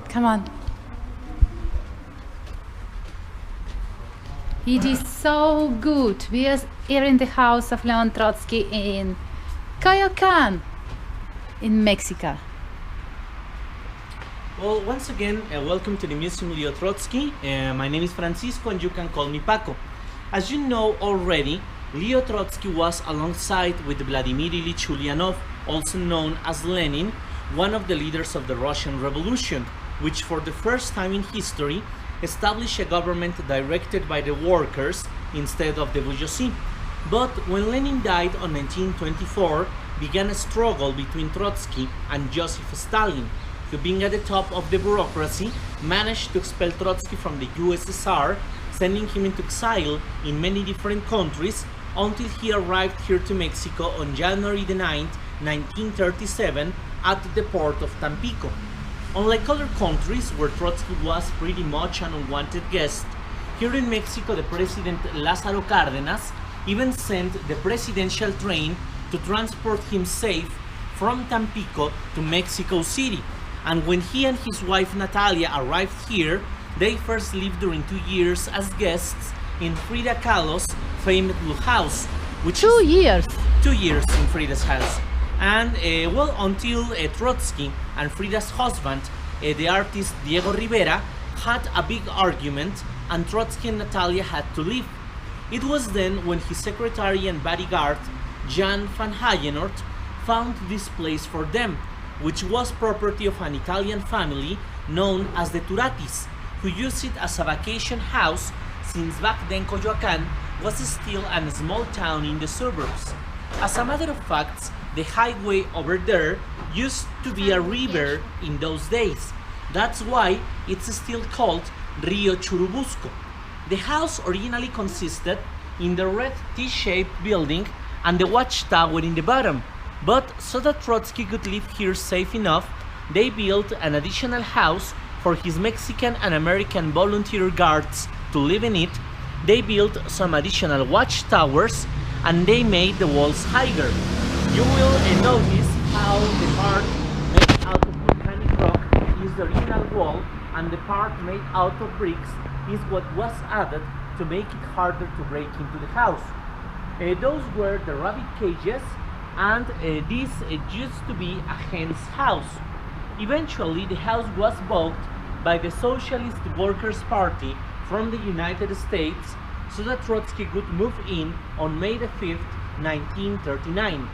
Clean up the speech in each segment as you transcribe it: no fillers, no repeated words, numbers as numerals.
Come on. It is so good. We are here in the house of Leon Trotsky in Coyocan, in Mexico. Well, once again, welcome to the Museum Leo Trotsky. My name is Francisco and you can call me Paco. As you know already, Leo Trotsky was alongside with Vladimir Ilyich Ulyanov, also known as Lenin, one of the leaders of the Russian Revolution, which for the first time in history established a government directed by the workers instead of the bourgeoisie. But when Lenin died on 1924, began a struggle between Trotsky and Joseph Stalin, who, being at the top of the bureaucracy, managed to expel Trotsky from the USSR, sending him into exile in many different countries until he arrived here to Mexico on January the 9th, 1937 at the port of Tampico. Unlike other countries where Trotsky was pretty much an unwanted guest, here in Mexico the President Lázaro Cárdenas even sent the presidential train to transport him safe from Tampico to Mexico City. And when he and his wife Natalia arrived here, they first lived during 2 years as guests in Frida Kalo's famous blue house, which 2 years. 2 years in Frida's house. And well, until Trotsky and Frida's husband, the artist Diego Riviera, had a big argument and Trotsky and Natalia had to leave. It was then when his secretary and bodyguard, Jan van Hayenort, found this place for them, which was property of an Italian family known as the Turatis, who used it as a vacation house since back then Coyocan was still a small town in the suburbs. As a matter of fact, the highway over there used to be a river in those days. That's why it's still called Rio Churubusco. The house originally consisted in the red T-shaped building and the watchtower in the bottom. But so that Trotsky could live here safe enough, they built an additional house for his Mexican and American volunteer guards to live in it. They built some additional watchtowers and they made the walls higher. You will notice how the part made out of volcanic rock is the original wall and the part made out of bricks is what was added to make it harder to break into the house. Those were the rabbit cages, and this used to be a hen's house. Eventually the house was bought by the Socialist Workers' Party from the United States so that Trotsky could move in on May the 5th, 1939.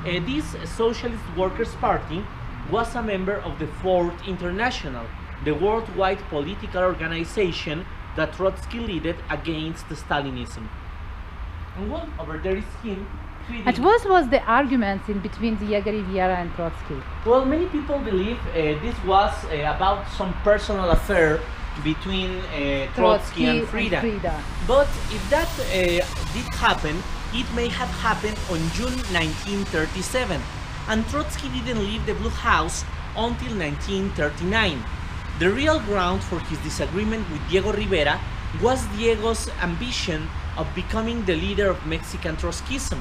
This Socialist Workers' Party was a member of the Fourth International, the worldwide political organization that Trotsky led against Stalinism. And well, over there is him. And what was the arguments in between Diego Riviera and Trotsky? Well, many people believe this was about some personal affair between Trotsky and Frida. But if that did happen, it may have happened on June 1937, and Trotsky didn't leave the Blue House until 1939. The real ground for his disagreement with Diego Riviera was Diego's ambition of becoming the leader of Mexican Trotskyism.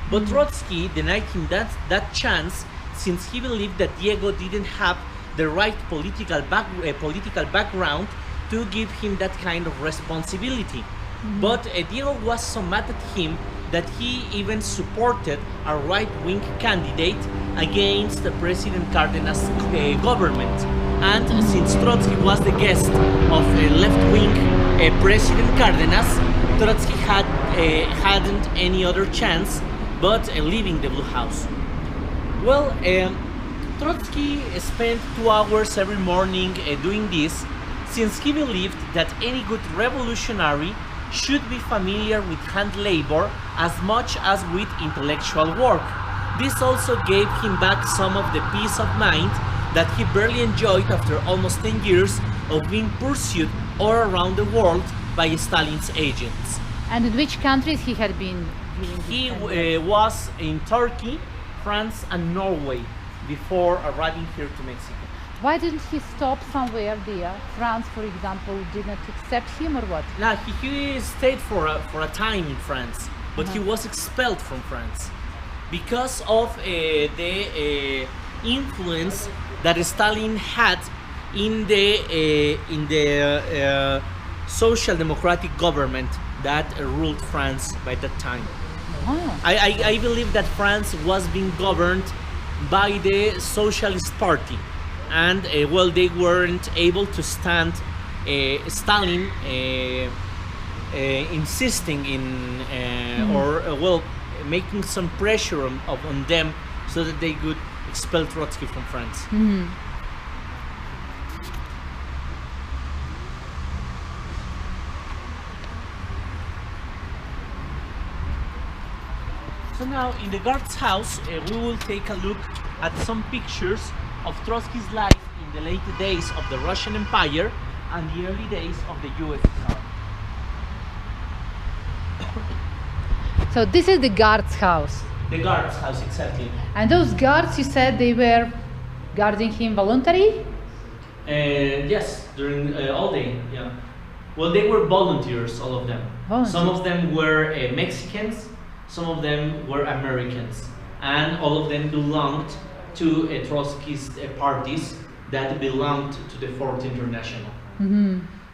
But Trotsky denied him that chance, since he believed that Diego didn't have the right political background to give him that kind of responsibility. But Diego was so mad at him that he even supported a right-wing candidate against the President Cárdenas' government. And since Trotsky was the guest of a left-wing President Cárdenas, Trotsky hadn't any other chance but leaving the Blue House. Well, Trotsky spent 2 hours every morning doing this, since he believed that any good revolutionary should be familiar with hand labor as much as with intellectual work. This also gave him back some of the peace of mind that he barely enjoyed after almost 10 years of being pursued all around the world by Stalin's agents. And in which countries he had been? He was in Turkey, France and Norway before arriving here to Mexico. Why didn't he stop somewhere there? France, for example, didn't accept him or what? No, he stayed for a time in France, but he was expelled from France because of the influence that Stalin had in the social democratic government that ruled France by that time. Oh. I believe that France was being governed by the Socialist Party, and well, they weren't able to stand Stalin insisting in making some pressure on them so that they could expel Trotsky from France. So now in the guard's house we will take a look at some pictures of Trotsky's life in the late days of the Russian Empire and the early days of the USSR. So this is the guard's house. The guard's house, exactly. And those guards, you said they were guarding him voluntary? Yes, during all day, yeah. Well, they were volunteers, all of them. Some of them were Mexicans, some of them were Americans, and all of them belonged to Trotsky's parties that belonged to the Fourth International.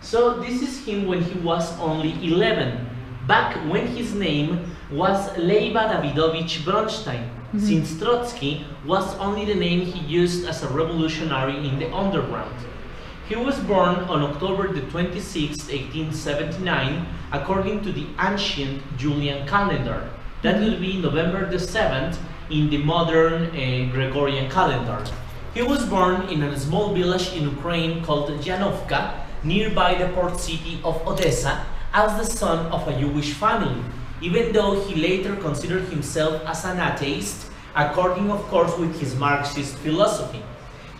So this is him when he was only 11, back when his name was Leiba Davidovich Bronstein, since Trotsky was only the name he used as a revolutionary in the underground. He was born on October the 26th, 1879, according to the ancient Julian calendar. That will be November the 7th in the modern Gregorian calendar. He was born in a small village in Ukraine called Yanovka, nearby the port city of Odessa, as the son of a Jewish family, even though he later considered himself as an atheist, according of course with his Marxist philosophy.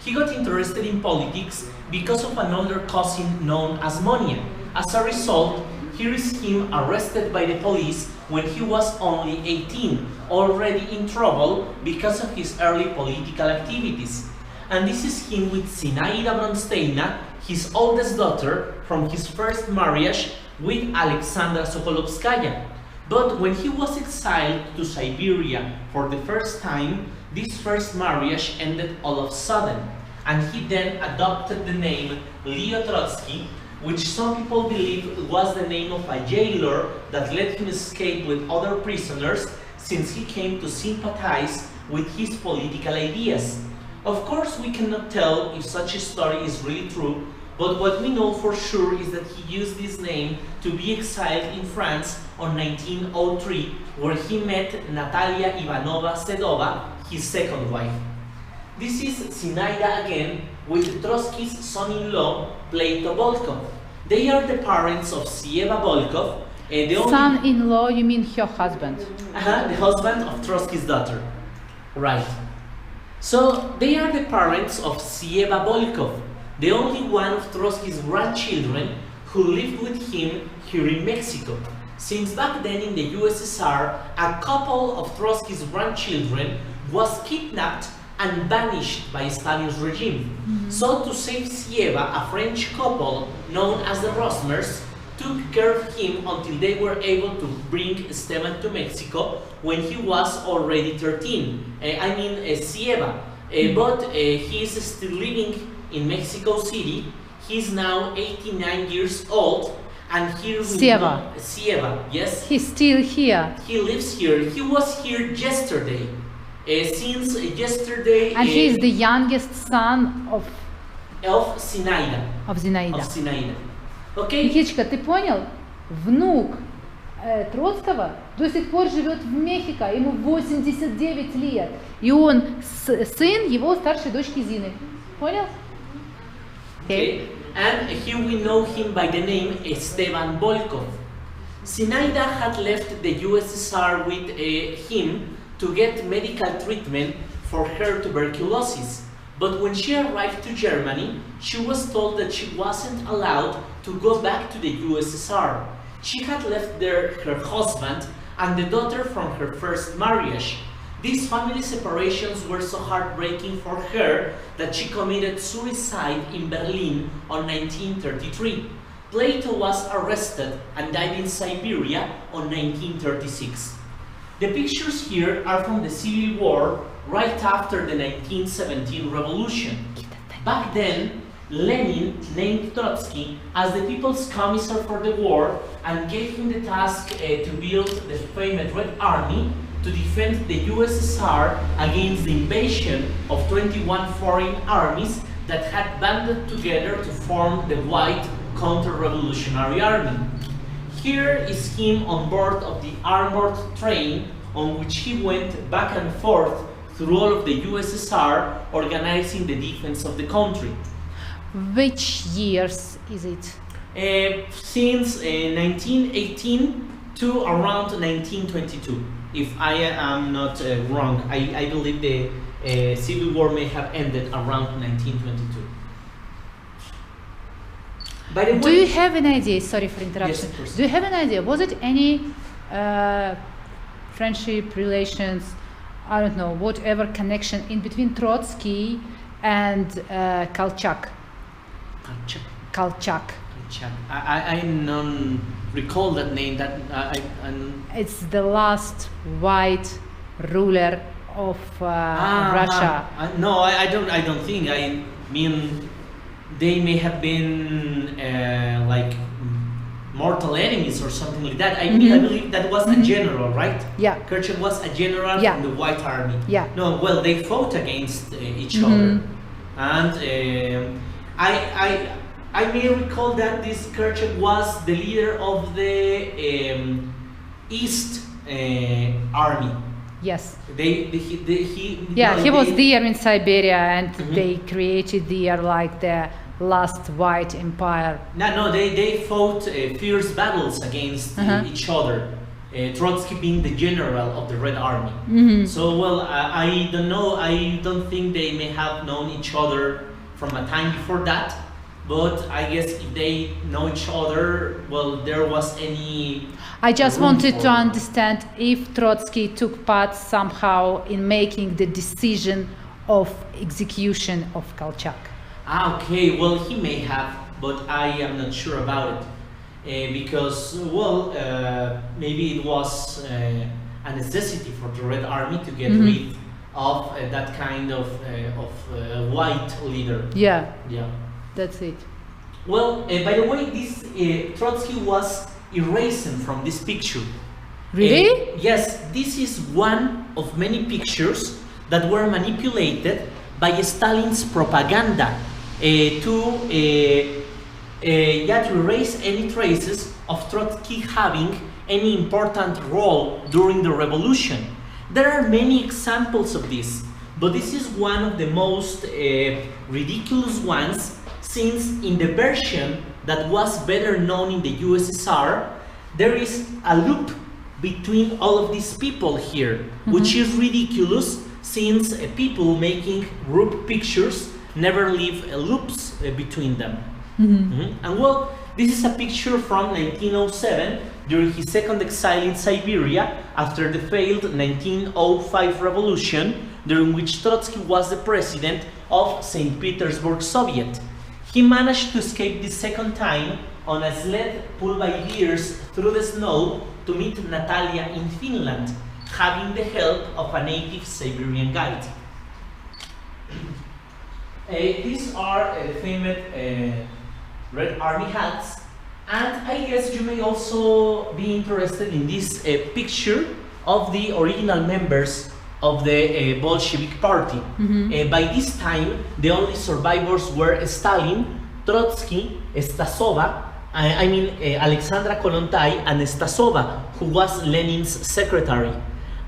He got interested in politics because of an older cousin known as Monia. As a result, here is him arrested by the police when he was only 18, already in trouble because of his early political activities. And this is him with Zinaida Bronsteina, his oldest daughter, from his first marriage with Alexandra Sokolovskaya. But when he was exiled to Siberia for the first time, this first marriage ended all of a sudden, and he then adopted the name Leo Trotsky, which some people believe was the name of a jailer that let him escape with other prisoners since he came to sympathize with his political ideas. Of course, we cannot tell if such a story is really true, but what we know for sure is that he used this name to be exiled in France on 1903, where he met Natalia Ivanova Sedova, his second wife. This is Zinaida again, with Trotsky's son-in-law, Pleito Volkov. They are the parents of Sieva Volkov. Son-in-law, you mean her husband? The husband of Trotsky's daughter. Right. So, they are the parents of Sieva Volkov, the only one of Trotsky's grandchildren who lived with him here in Mexico. Since back then in the USSR, a couple of Trotsky's grandchildren was kidnapped and banished by Stalin's regime. So to save Sieva, a French couple known as the Rosmers took care of him until they were able to bring Esteban to Mexico when he was already 13. Sieva. But he is still living in Mexico City. He's now 89 years old, and here Sieva, yes. He's still here. He lives here. He was here yesterday. Since yesterday. And he is the youngest son of Zinaida. Zinaida. Okay. Никитичка, ты понял? Внук Троцкого до сих пор живет в Мехико, ему 89 лет. И он сын его старшей дочки Зины. Понял? Okay. And here we know him by the name Esteban Volkov. Zinaida had left the USSR with him to get medical treatment for her tuberculosis. But when she arrived to Germany, she was told that she wasn't allowed to go back to the USSR. She had left there her husband and the daughter from her first marriage. These family separations were so heartbreaking for her that she committed suicide in Berlin on 1933. Plato was arrested and died in Siberia on 1936. The pictures here are from the Civil War right after the 1917 revolution. Back then, Lenin named Trotsky as the People's Commissar for the war and gave him the task to build the famous Red Army to defend the USSR against the invasion of 21 foreign armies that had banded together to form the White Counter-Revolutionary Army. Here is him on board of the armored train on which he went back and forth through all of the USSR, organizing the defense of the country. Which years is it? Since 1918 to around 1922, if I am not wrong. I believe the Civil War may have ended around 1922. By the way, do you have an idea, sorry for interruption, yes, do you have an idea, was it any friendship, relations, I don't know, whatever connection in between Trotsky and Kolchak? Kolchak. I don't recall that name. It's the last white ruler of Russia. No, I don't think. I mean, they may have been like mortal enemies or something like that. I mean, I believe that was a general, right? Yeah. Kerchak was a general from the White Army. Yeah. No, well, they fought against each other, and I may recall that this Kerchak was the leader of the East Army. Yes. He was there in Siberia, and they created there like the last white empire. No, they fought fierce battles against each other. Trotsky being the general of the Red Army. So, well, I don't know. I don't think they may have known each other from a time before that. But I guess if they know each other, well, there was any... I just wanted to understand if Trotsky took part somehow in making the decision of execution of Kolchak. Okay, well, he may have, but I am not sure about it. Because, well, maybe it was a necessity for the Red Army to get rid of that kind of white leader. Yeah. Yeah. That's it. Well, by the way, this Trotsky was erased from this picture. Really? Yes, this is one of many pictures that were manipulated by Stalin's propaganda to erase any traces of Trotsky having any important role during the revolution. There are many examples of this, but this is one of the most ridiculous ones, since in the version that was better known in the USSR, there is a loop between all of these people here, which is ridiculous, since people making group pictures never leave loops between them. And well, this is a picture from 1907 during his second exile in Siberia after the failed 1905 revolution, during which Trotsky was the president of St. Petersburg Soviet. He managed to escape the second time on a sled pulled by deers through the snow to meet Natalia in Finland, having the help of a native Siberian guide. These are the famous Red Army hats, and I guess you may also be interested in this picture of the original members of the Bolshevik party. By this time, the only survivors were Stalin, Trotsky, Stasova, Alexandra Kollontai, and Stasova, who was Lenin's secretary.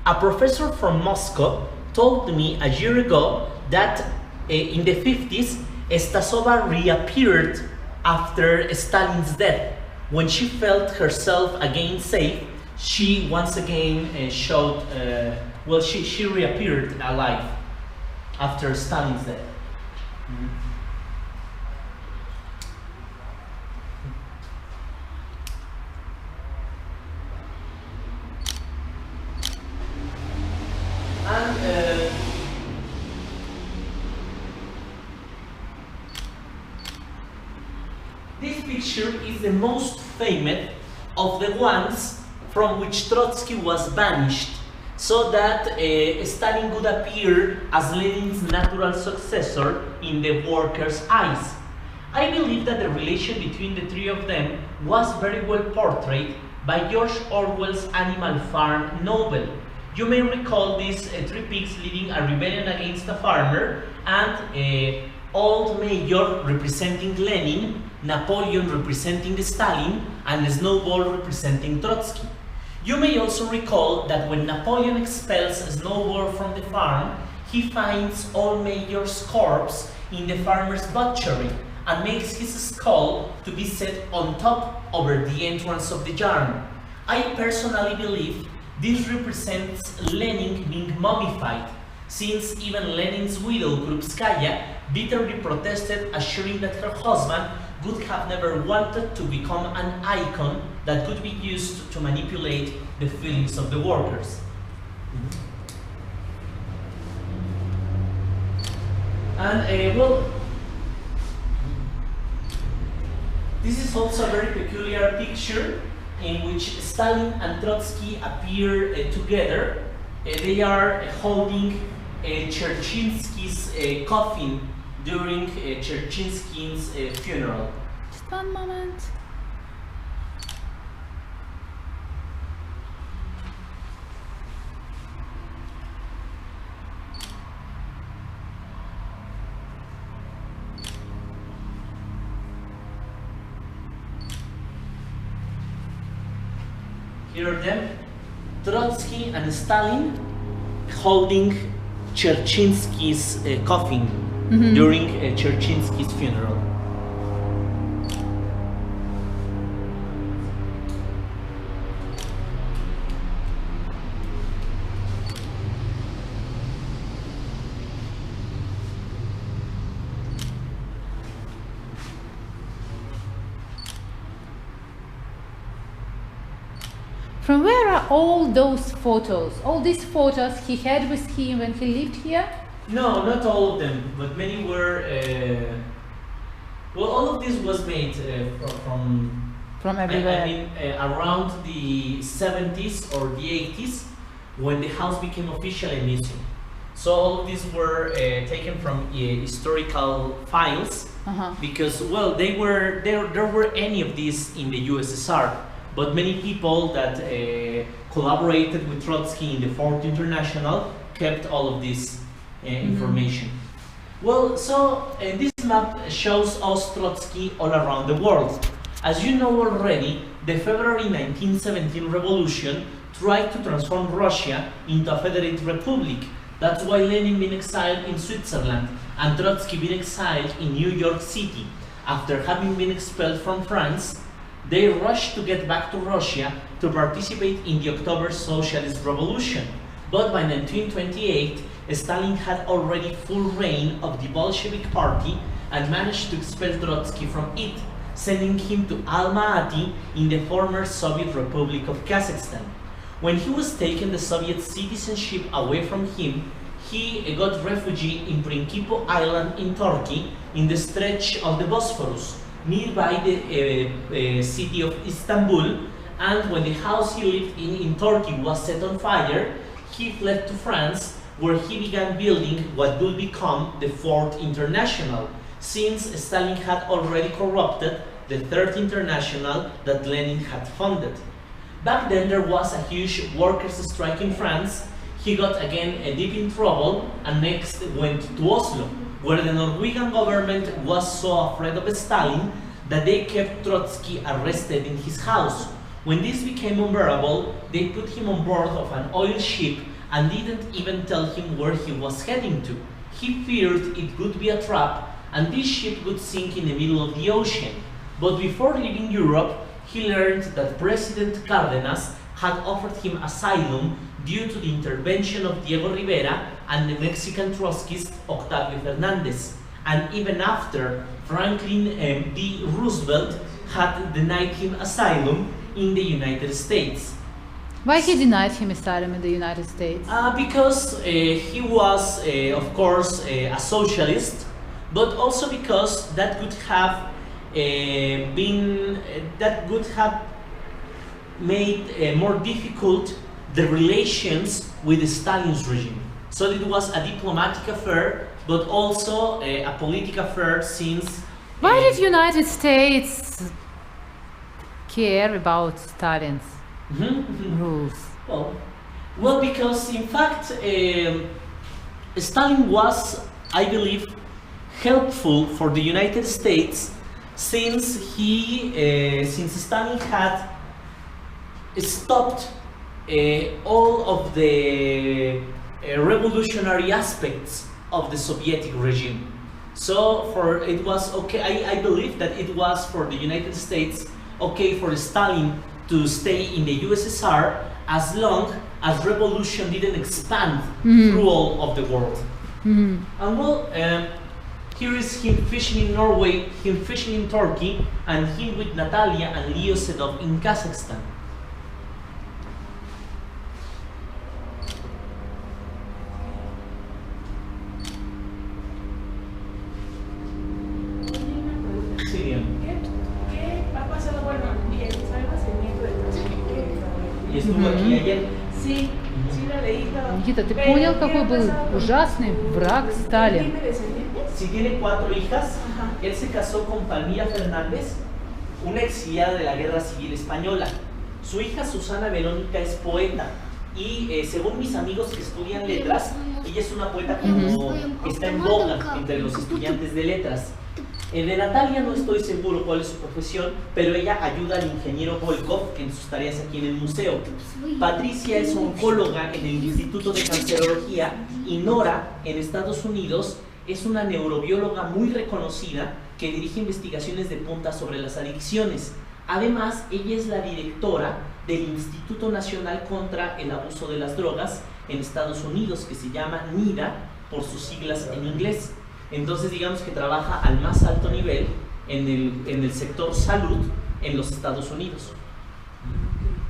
A professor from Moscow told me a year ago that in the 50s, Stasova reappeared after Stalin's death. When she felt herself again safe, she once again showed she reappeared alive after Stalin's death. And this picture is the most famous of the ones from which Trotsky was banished, so that Stalin would appear as Lenin's natural successor in the workers' eyes. I believe that the relation between the three of them was very well portrayed by George Orwell's Animal Farm novel. You may recall these three pigs leading a rebellion against a farmer, and old mayor representing Lenin, Napoleon representing Stalin, and Snowball representing Trotsky. You may also recall that when Napoleon expels Snowball from the farm, he finds old mayor's corpse in the farmer's butchery and makes his skull to be set on top over the entrance of the yard. I personally believe this represents Lenin being mummified, since even Lenin's widow Krupskaya bitterly protested, assuring that her husband would have never wanted to become an icon that could be used to manipulate the feelings of the workers. And well, this is also a very peculiar picture in which Stalin and Trotsky appear together. They are holding Cherchinsky's coffin during Cherchinsky's funeral. Just one moment. Here are them, Trotsky and Stalin holding Cherchinsky's coffin during Cherchinsky's funeral. From where are all those photos? All these photos he had with him when he lived here? No, not all of them, but many were. Well, all of this was made From everywhere. I mean, around the 70s or the 80s, when the house became officially a museum. So all of these were taken from historical files, because well, there were any of these in the USSR. But many people that collaborated with Trotsky in the Fourth International kept all of this information. Well, so this map shows us Trotsky all around the world. As you know already, the February 1917 revolution tried to transform Russia into a federated republic. That's why Lenin been exiled in Switzerland and Trotsky been exiled in New York City. After having been expelled from France, they rushed to get back to Russia to participate in the October Socialist Revolution. But by 1928, Stalin had already full reign of the Bolshevik Party and managed to expel Trotsky from it, sending him to Alma-Ati in the former Soviet Republic of Kazakhstan. When he was taken the Soviet citizenship away from him, he got refugee in Principo Island in Turkey in the stretch of the Bosphorus, nearby the city of Istanbul, and when the house he lived in Turkey was set on fire, he fled to France, where he began building what would become the Fourth International, since Stalin had already corrupted the Third International that Lenin had funded. Back then there was a huge workers' strike in France. He got again deep in trouble and next went to Oslo, where the Norwegian government was so afraid of Stalin that they kept Trotsky arrested in his house. When this became unbearable, they put him on board of an oil ship and didn't even tell him where he was heading to. He feared it would be a trap and this ship would sink in the middle of the ocean. But before leaving Europe, he learned that President Cárdenas had offered him asylum due to the intervention of Diego Riviera and the Mexican Trotskyist Octavio Fernandez, and even after Franklin D. Roosevelt had denied him asylum in the United States. Why he denied him asylum in the United States? Because he was, of course, a socialist, but also because that could have made more difficult the relations with Stalin's regime. So it was a diplomatic affair, but also a political affair, since Why did United States care about Stalin's rules? Well, because in fact, Stalin was, I believe, helpful for the United States since Stalin had stopped all of the revolutionary aspects of the Soviet regime. So it was okay, I believe that it was for the United States okay for Stalin to stay in the USSR as long as revolution didn't expand through all of the world. And well, here is him fishing in Norway, him fishing in Turkey, and him with Natalia and Leo Sedov in Kazakhstan. Y estuvo aquí ayer. Sí, sí lo leí todo. Никита, ты понял, какой был ужасный враг Сталин? Si tiene 4 hijas, él se casó con Palmira Fernández, una exiliada de la Guerra Civil Española. Su hija Susana Verónica es poeta y según mis amigos que estudian letras, ella es una poeta como que está en boga entre los estudiantes de letras. De Natalia no estoy seguro cuál es su profesión, pero ella ayuda al ingeniero Volkov en sus tareas aquí en el museo. Patricia es oncóloga en el Instituto de Cancerología y Nora, en Estados Unidos, es una neurobióloga muy reconocida que dirige investigaciones de punta sobre las adicciones. Además, ella es la directora del Instituto Nacional contra el Abuso de las Drogas en Estados Unidos, que se llama NIDA por sus siglas en inglés. Entonces digamos que trabaja al más alto nivel en el sector salud en los Estados Unidos.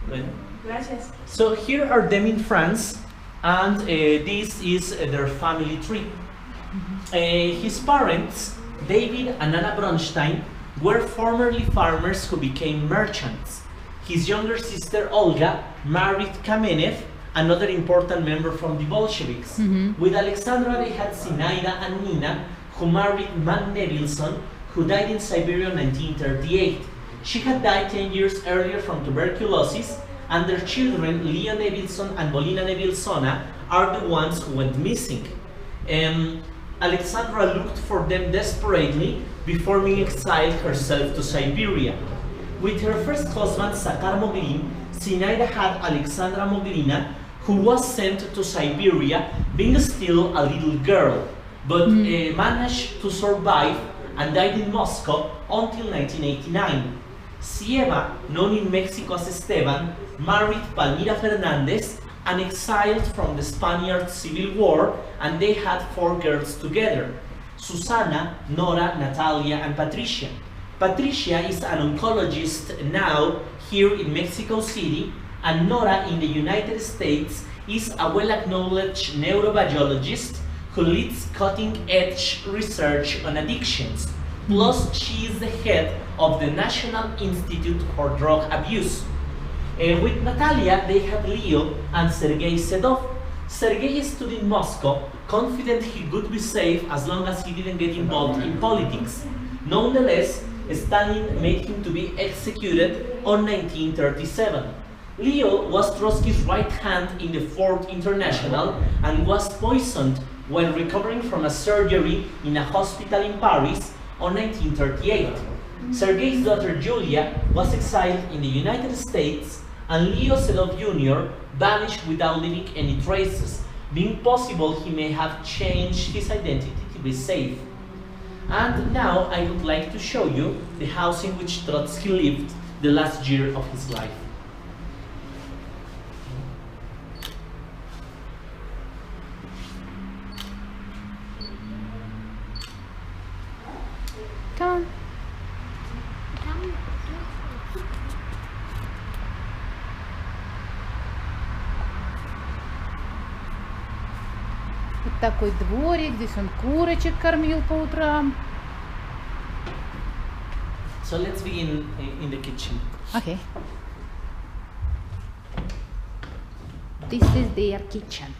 Bueno. Gracias. So here are them in France, and this is their family tree. His parents, David and Anna Bronstein, were formerly farmers who became merchants. His younger sister Olga married Kamenev, another important member from the Bolsheviks. With Alexandra they had Zinaida and Nina, who married Man Nevilson, who died in Siberia in 1938. She had died 10 years earlier from tuberculosis, and their children, Leo Nevilson and Bolina Nevilsona, are the ones who went missing. Alexandra looked for them desperately before being exiled herself to Siberia. With her first husband, Sakar Moglin, Zinaida had Alexandra Moglina, who was sent to Siberia being still a little girl, but managed to survive and died in Moscow until 1989. Sieva, known in Mexico as Esteban, married Palmira Fernandez and exiled from the Spaniard Civil War, and they had 4 girls together: Susana, Nora, Natalia, and Patricia. Patricia is an oncologist now here in Mexico City, and Nora in the United States is a well-acknowledged neurobiologist who leads cutting-edge research on addictions. Plus, she is the head of the National Institute for Drug Abuse. With Natalia, they had Leo and Sergei Sedov. Sergei stood in Moscow, confident he could be safe as long as he didn't get involved in politics. Nonetheless, Stalin made him to be executed on 1937. Leo was Trotsky's right hand in the Fourth International and was poisoned when recovering from a surgery in a hospital in Paris on 1938. Sergei's daughter Julia was exiled in the United States, and Leo Sedov Jr. vanished without leaving any traces, being possible he may have changed his identity to be safe. And now I would like to show you the house in which Trotsky lived the last year of his life. Come on. Вот такой дворик, здесь он курочек кормил по утрам. So let's begin in the kitchen. Okay. This is their kitchen.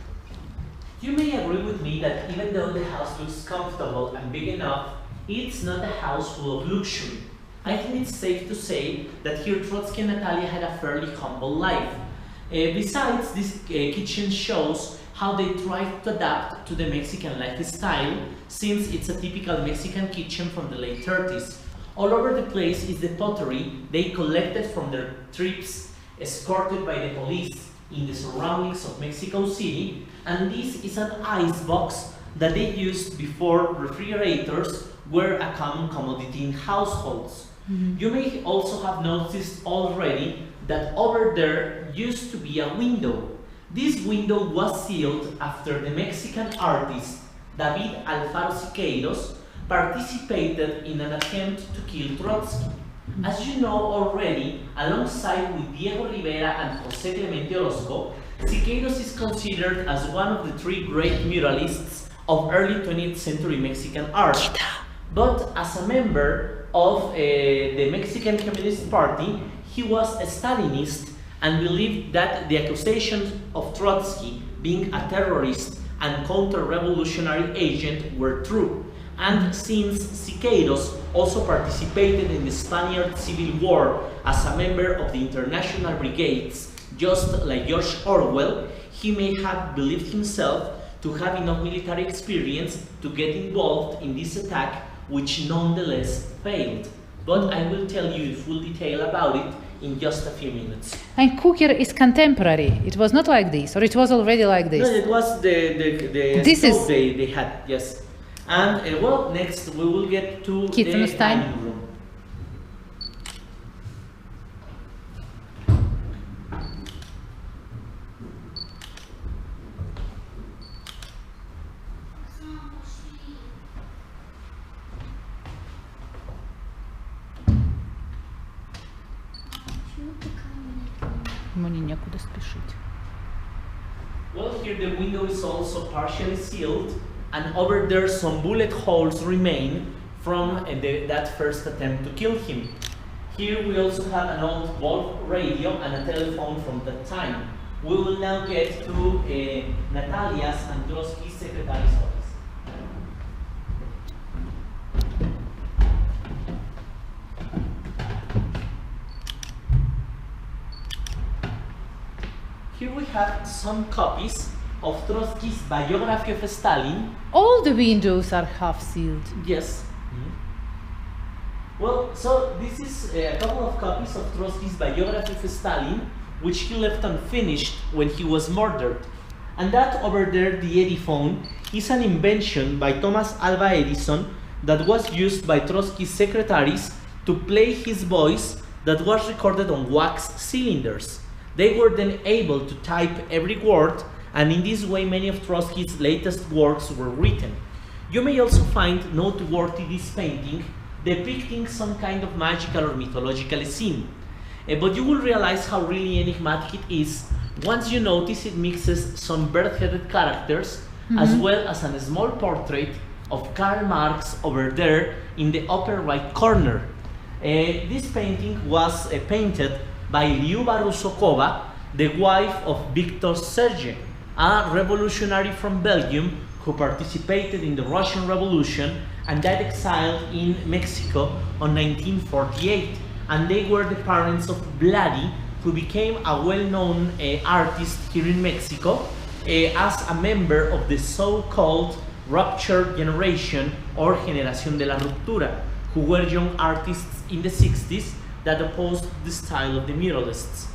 You may agree with me that even though the house looks comfortable and big enough, it's not a house full of luxury. I think it's safe to say that here Trotsky and Natalia had a fairly humble life. Besides, this kitchen shows how they tried to adapt to the Mexican lifestyle, since it's a typical Mexican kitchen from the late 30s. All over the place is the pottery they collected from their trips, escorted by the police in the surroundings of Mexico City, and this is an ice box that they used before refrigerators were a common commodity in households. You may also have noticed already that over there used to be a window. This window was sealed after the Mexican artist David Alfaro Siqueiros participated in an attempt to kill Trotsky. As you know already, alongside with Diego Riviera and José Clemente Orozco, Siqueiros is considered as one of the three great muralists of early 20th century Mexican art. But as a member of the Mexican Communist Party, he was a Stalinist and believed that the accusations of Trotsky being a terrorist and counter-revolutionary agent were true. And since Siqueiros also participated in the Spaniard Civil War as a member of the International Brigades, just like George Orwell, he may have believed himself to have enough military experience to get involved in this attack, which nonetheless failed. But I will tell you in full detail about it in just a few minutes. And cooker is contemporary. It was not like this, or it was already like this. No, it was the This stove is- they had, yes. And well, next we will get to the Kitchen's time. dining room. Мне некуда спешить. Well, here the window is also partially sealed, and over there some bullet holes remain from that first attempt to kill him. Here we also have an old Wolf radio and a telephone from that time. We will now get to Natalia's and Trotsky's secretary's office. Here we have some copies of Trotsky's biography of Stalin. All the windows are half sealed. Yes. Well, so this is a couple of copies of Trotsky's biography of Stalin, which he left unfinished when he was murdered. And that over there, the Ediphone, is an invention by Thomas Alva Edison that was used by Trotsky's secretaries to play his voice that was recorded on wax cylinders. They were then able to type every word, and in this way many of Trotsky's latest works were written. You may also find noteworthy this painting depicting some kind of magical or mythological scene. But you will realize how really enigmatic it is once you notice it mixes some bird-headed characters as well as a small portrait of Karl Marx over there in the upper right corner. This painting was painted by Liuba Rusokova, the wife of Victor Serge, a revolutionary from Belgium who participated in the Russian Revolution and that exiled in Mexico on 1948. And they were the parents of Vladi, who became a well-known artist here in Mexico as a member of the so-called rupture generation or generación de la ruptura, who were young artists in the 60s that opposed the style of the muralists.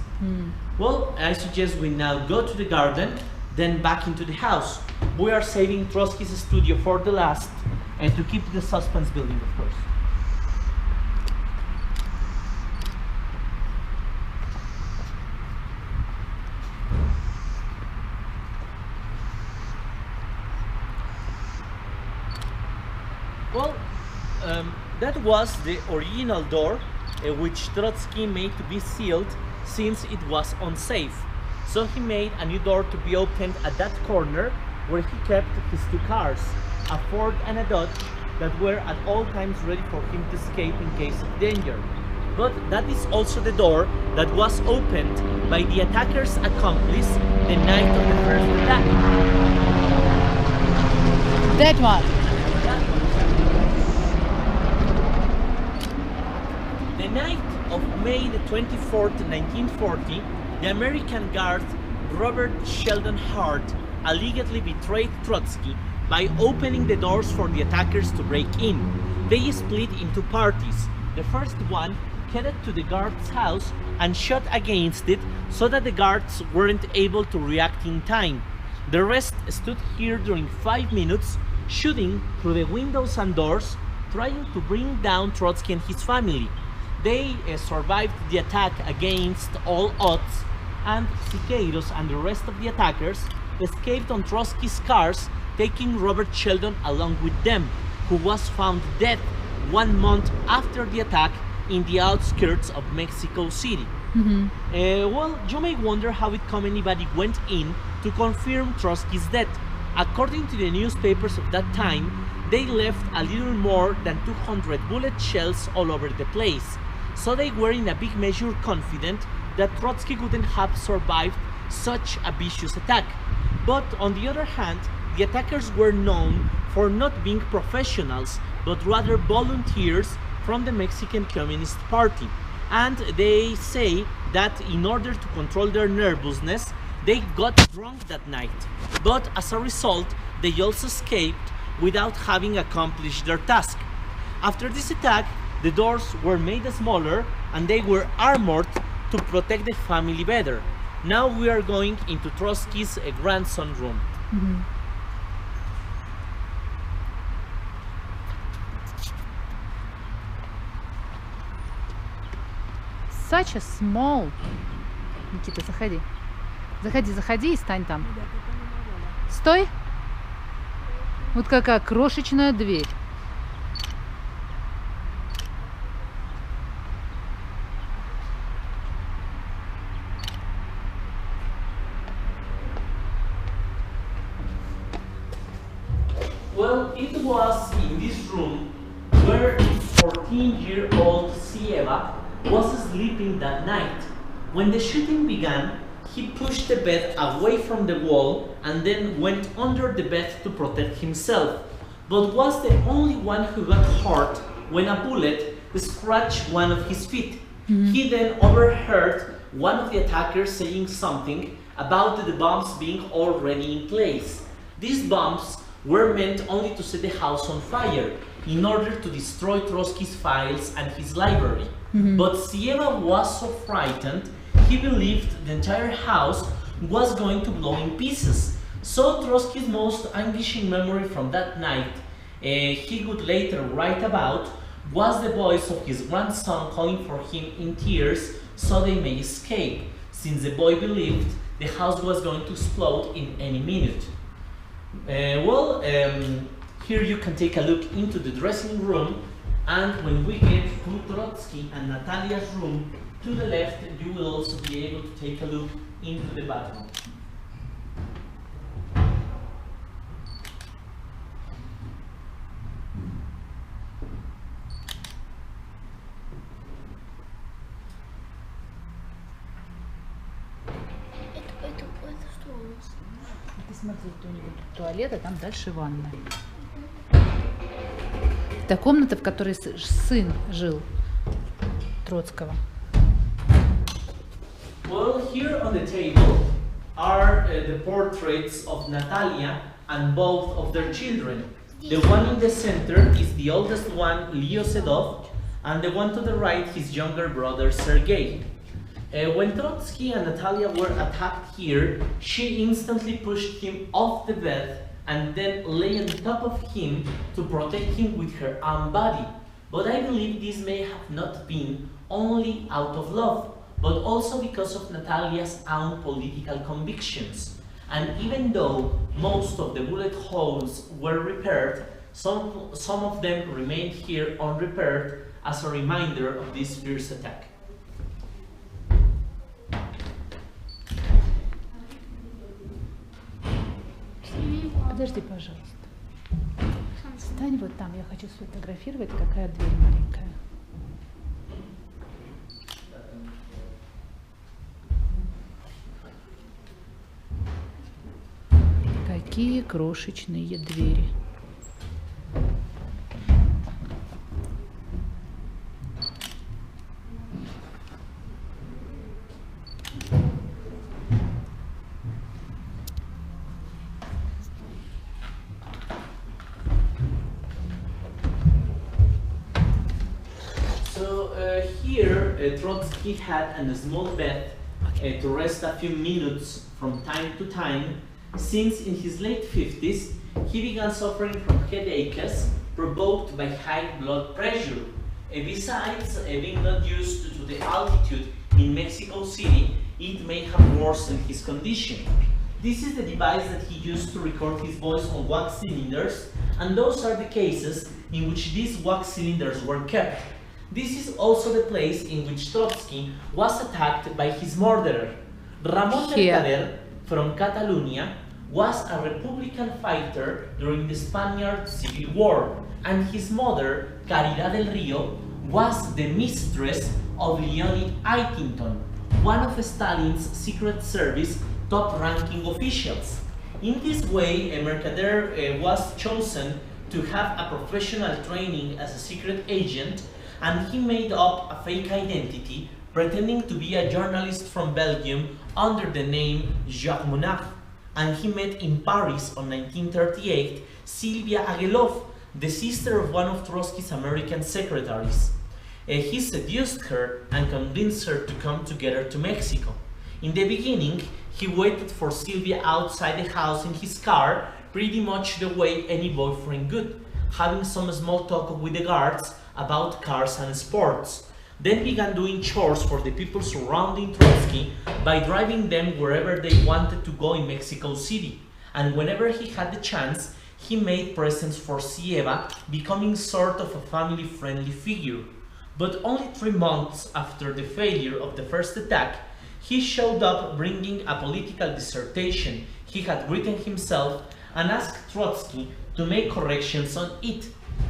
Well, I suggest we now go to the garden, then back into the house. We are saving Trotsky's studio for the last, and to keep the suspense building, of course. Well, that was the original door, which Trotsky made to be sealed since it was unsafe. So he made a new door to be opened at that corner where he kept his two cars, a Ford and a Dodge, that were at all times ready for him to escape in case of danger. But that is also the door that was opened by the attacker's accomplice the night of the first attack. That one. the night of May the 24th, 1940, the American guard Robert Sheldon Hart allegedly betrayed Trotsky by opening the doors for the attackers to break in. They split into parties. The first one headed to the guard's house and shot against it so that the guards weren't able to react in time. The rest stood here during 5 minutes, shooting through the windows and doors, trying to bring down Trotsky and his family. They survived the attack against all odds, and Siqueiros and the rest of the attackers escaped on Trotsky's cars, taking Robert Sheldon along with them, who was found dead 1 month after the attack in the outskirts of Mexico City. Well, you may wonder how it come anybody went in to confirm Trotsky's death. According to the newspapers of that time, they left a little more than 200 bullet shells all over the place, so they were in a big measure confident that Trotsky wouldn't have survived such a vicious attack. But on the other hand, the attackers were known for not being professionals, but rather volunteers from the Mexican Communist Party. And they say that in order to control their nervousness, they got drunk that night. But as a result, they also escaped without having accomplished their task. After this attack, the doors were made smaller and they were armored to protect the family better. Now we are going into Trotsky's grandson room. Such a small. Никита, заходи. Заходи и стань там. Стой. Вот какая крошечная дверь. Well, it was in this room where 14-year-old Sieva was sleeping that night. When the shooting began, he pushed the bed away from the wall and then went under the bed to protect himself, but was the only one who got hurt when a bullet scratched one of his feet. He then overheard one of the attackers saying something about the bombs being already in place. These bombs were meant only to set the house on fire in order to destroy Trotsky's files and his library. But Sieva was so frightened, he believed the entire house was going to blow in pieces. So Trotsky's most anguishing memory from that night, he would later write about, was the voice of his grandson calling for him in tears so they may escape, since the boy believed the house was going to explode in any minute. Here you can take a look into the dressing room, and when we get to Trotsky and Natalia's room to the left, you will also be able to take a look into the bathroom. Это что у нас? Ты смотри, туалет, а там дальше ванная. Это комната, в которой сын жил Троцкого. Well, here on the table are the portraits of Natalia and both of their children. The one in the center is the oldest one, Leo Sedov, and the one to the right, his younger brother, Sergei. When Trotsky and Natalia were attacked here, she instantly pushed him off the bed and then lay on top of him to protect him with her own body. But I believe this may have not been only out of love, but also because of Natalia's own political convictions. And even though most of the bullet holes were repaired, some of them remained here unrepaired as a reminder of this fierce attack. Подожди, пожалуйста. Встань вот там, я хочу сфотографировать, какая дверь маленькая. Какие крошечные двери. here Trotsky had a small bed to rest a few minutes from time to time, since in his late 50s he began suffering from headaches provoked by high blood pressure. Besides being not used to the altitude in Mexico City, it may have worsened his condition. This is the device that he used to record his voice on wax cylinders, and those are the cases in which these wax cylinders were kept. This is also the place in which Trotsky was attacked by his murderer. Ramon Mercader from Catalonia was a Republican fighter during the Spaniard Civil War, and his mother, Caridad del Rio, was the mistress of Leonid Aitinton, one of Stalin's Secret Service top-ranking officials. In this way, Mercader was chosen to have a professional training as a secret agent, and he made up a fake identity, pretending to be a journalist from Belgium under the name Jacques Monard. And he met in Paris on 1938 Sylvia Agelov, the sister of one of Trotsky's American secretaries. He seduced her and convinced her to come together to Mexico. In the beginning, he waited for Sylvia outside the house in his car, pretty much the way any boyfriend would, having some small talk with the guards about cars and sports. Then began doing chores for the people surrounding Trotsky by driving them wherever they wanted to go in Mexico City. And whenever he had the chance, he made presents for Sieva, becoming sort of a family-friendly figure. But only 3 months after the failure of the first attack, he showed up bringing a political dissertation he had written himself and asked Trotsky to make corrections on it.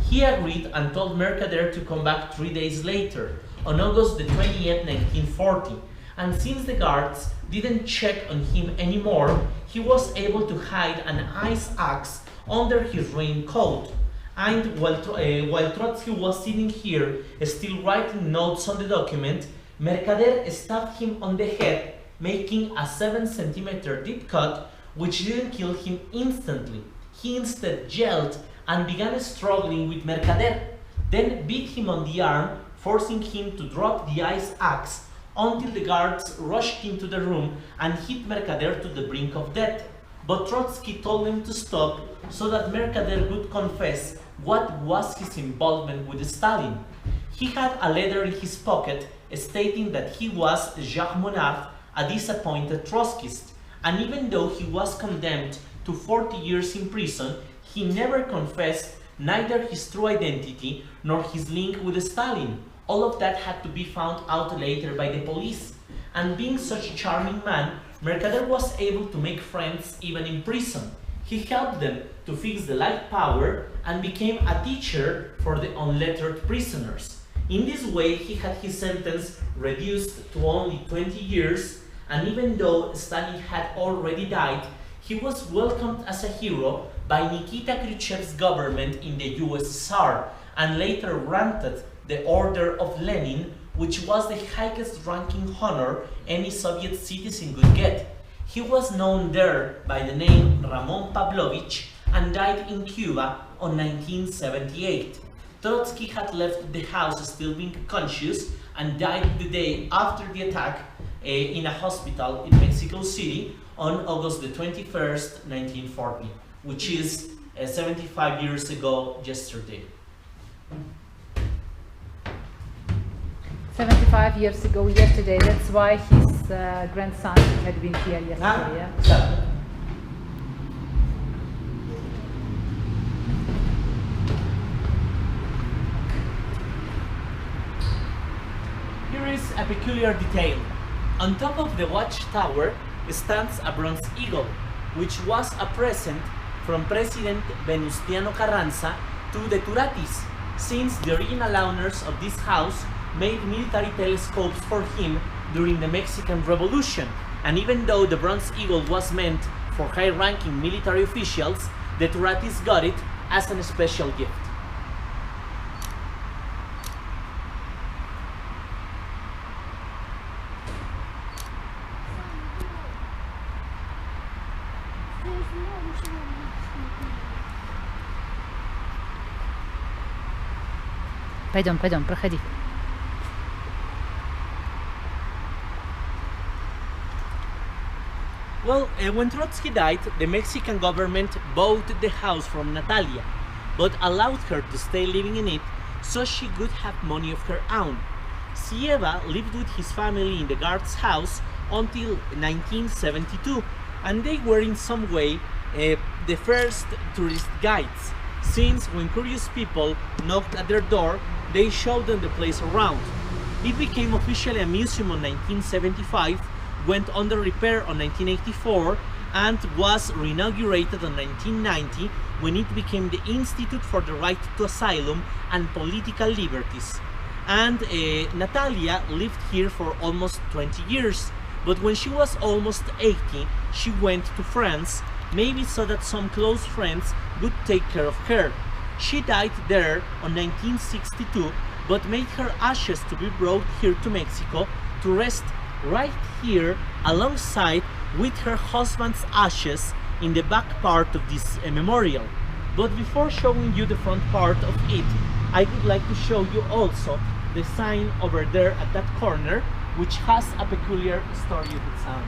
He agreed and told Mercader to come back 3 days later, on August the 20th, 1940, and since the guards didn't check on him anymore, he was able to hide an ice axe under his raincoat. And while Trotsky was sitting here, still writing notes on the document, Mercader stabbed him on the head, making a 7-centimeter deep cut, which didn't kill him instantly. He instead yelled and began struggling with Mercader, then beat him on the arm, forcing him to drop the ice axe until the guards rushed into the room and hit Mercader to the brink of death. But Trotsky told him to stop so that Mercader would confess what was his involvement with Stalin. He had a letter in his pocket stating that he was Jacques Monard, a disappointed Trotskyist, and even though he was condemned to 40 years in prison, he never confessed neither his true identity nor his link with Stalin. All of that had to be found out later by the police. And being such a charming man, Mercader was able to make friends even in prison. He helped them to fix the light power and became a teacher for the unlettered prisoners. In this way, he had his sentence reduced to only 20 years, and even though Stalin had already died, he was welcomed as a hero by Nikita Khrushchev's government in the USSR, and later granted the Order of Lenin, which was the highest ranking honor any Soviet citizen could get. He was known there by the name Ramon Pavlovich and died in Cuba on 1978. Trotsky had left the house still being conscious and died the day after the attack in a hospital in Mexico City on August the 21st, 1940, which is 75 years ago yesterday. 75 years ago yesterday, that's why his grandson had been here yesterday, yeah? Here is a peculiar detail. On top of the watchtower stands a bronze eagle, which was a present from President Venustiano Carranza to the Turatis, since the original owners of this house made military telescopes for him during the Mexican Revolution. And even though the bronze eagle was meant for high-ranking military officials, the Turatis got it as a special gift. Пойдем, проходи. Well, when Trotsky died, the Mexican government bought the house from Natalia, but allowed her to stay living in it so she could have money of her own. Sieva lived with his family in the guard's house until 1972, and they were in some way the first tourist guides, since when curious people knocked at their door, they showed them the place around. It became officially a museum in 1975, went under repair in 1984, and was reinaugurated in 1990 when it became the Institute for the Right to Asylum and Political Liberties. And Natalia lived here for almost 20 years, but when she was almost 80, she went to France, maybe so that some close friends would take care of her. She died there in 1962, but made her ashes to be brought here to Mexico to rest right here alongside with her husband's ashes in the back part of this memorial. But before showing you the front part of it, I would like to show you also the sign over there at that corner, which has a peculiar story of its own.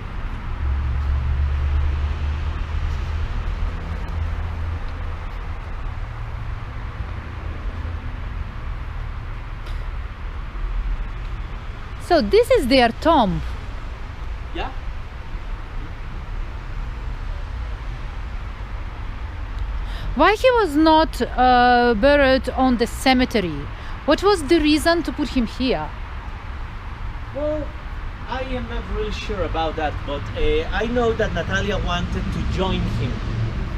So this is their tomb. Yeah? Why he was not buried on the cemetery? What was the reason to put him here? Well, I am not really sure about that, but I know that Natalia wanted to join him.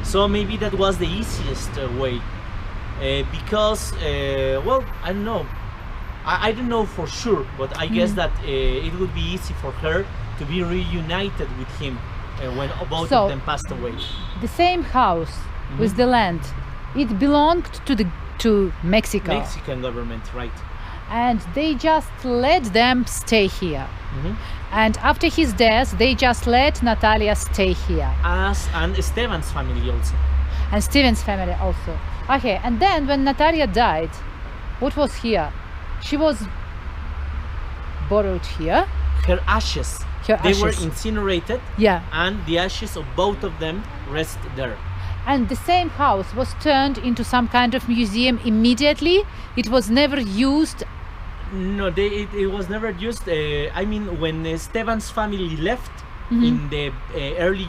So maybe that was the easiest way. Because, well, I don't know. I don't know for sure, but I guess that it would be easy for her to be reunited with him when both of them passed away. The same house with the land, it belonged to Mexico. Mexican government, right? And they just let them stay here. And after his death, they just let Natalia stay here. And Esteban's family also. And Steven's family also. Okay, and then when Natalia died, what was here? She was buried here. Her ashes. Her they ashes. were incinerated. Yeah. And the ashes of both of them rest there. And the same house was turned into some kind of museum immediately. It was never used. No, it was never used. I mean, when Esteban's family left in the early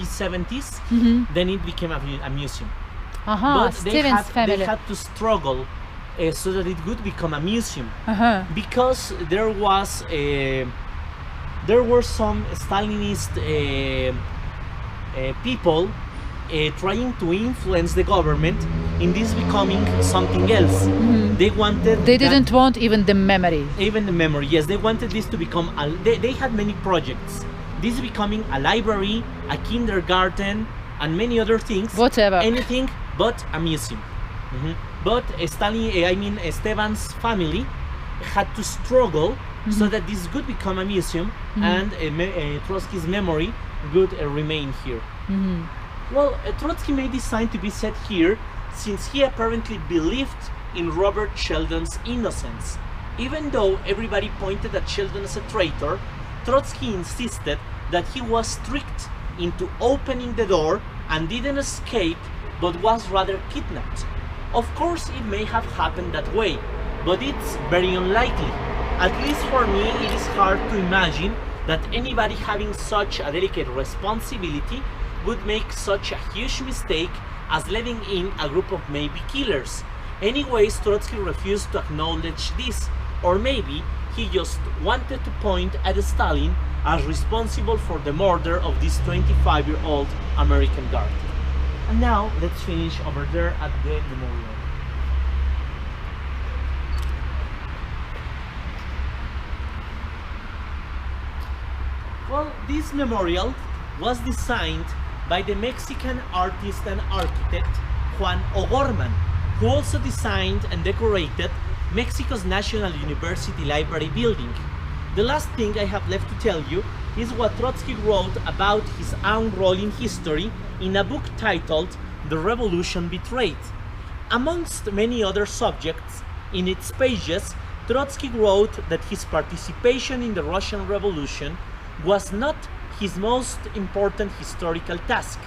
70s, then it became a museum. But Steven's family. They had to struggle so that it would become a museum, because there were some Stalinist people trying to influence the government in this becoming something else. They didn't want even the memory. Even the memory, yes. They wanted this to become they had many projects. This becoming a library, a kindergarten, and many other things. Whatever. Anything but a museum. But Esteban's family had to struggle so that this could become a museum and Trotsky's memory would remain here. Well, Trotsky made this sign to be set here since he apparently believed in Robert Sheldon's innocence. Even though everybody pointed at Sheldon as a traitor, Trotsky insisted that he was tricked into opening the door and didn't escape, but was rather kidnapped. Of course, it may have happened that way, but it's very unlikely. At least for me, it is hard to imagine that anybody having such a delicate responsibility would make such a huge mistake as letting in a group of maybe killers. Anyways, Trotsky refused to acknowledge this, or maybe he just wanted to point at Stalin as responsible for the murder of this 25-year-old American guard. And now, let's finish over there at the memorial. Well, this memorial was designed by the Mexican artist and architect Juan O'Gorman, who also designed and decorated Mexico's National University Library building. The last thing I have left to tell you is what Trotsky wrote about his own role in history in a book titled The Revolution Betrayed. Amongst many other subjects, in its pages, Trotsky wrote that his participation in the Russian Revolution was not his most important historical task,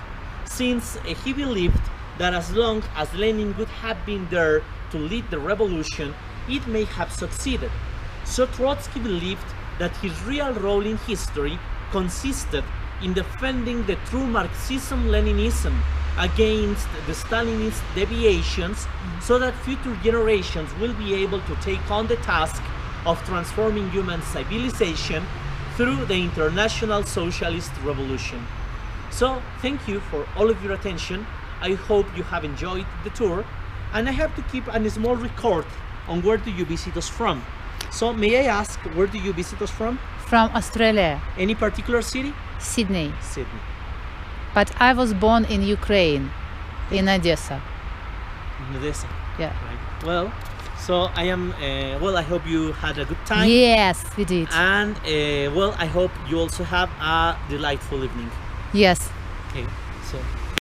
since he believed that as long as Lenin would have been there to lead the revolution, it may have succeeded. So Trotsky believed that his real role in history consisted in defending the true Marxism-Leninism against the Stalinist deviations, so that future generations will be able to take on the task of transforming human civilization through the international socialist revolution. So thank you for all of your attention. I hope you have enjoyed the tour, and I have to keep a small record on where do you visit us from. So may I ask, where do you visit us from? From Australia, Any particular city? Sydney. Sydney. But I was born in Ukraine, in Odessa. Odessa. Yeah. Right. Well, so I am, well, I hope you had a good time. Yes, we did. And, well, I hope you also have a delightful evening. Yes. Okay, so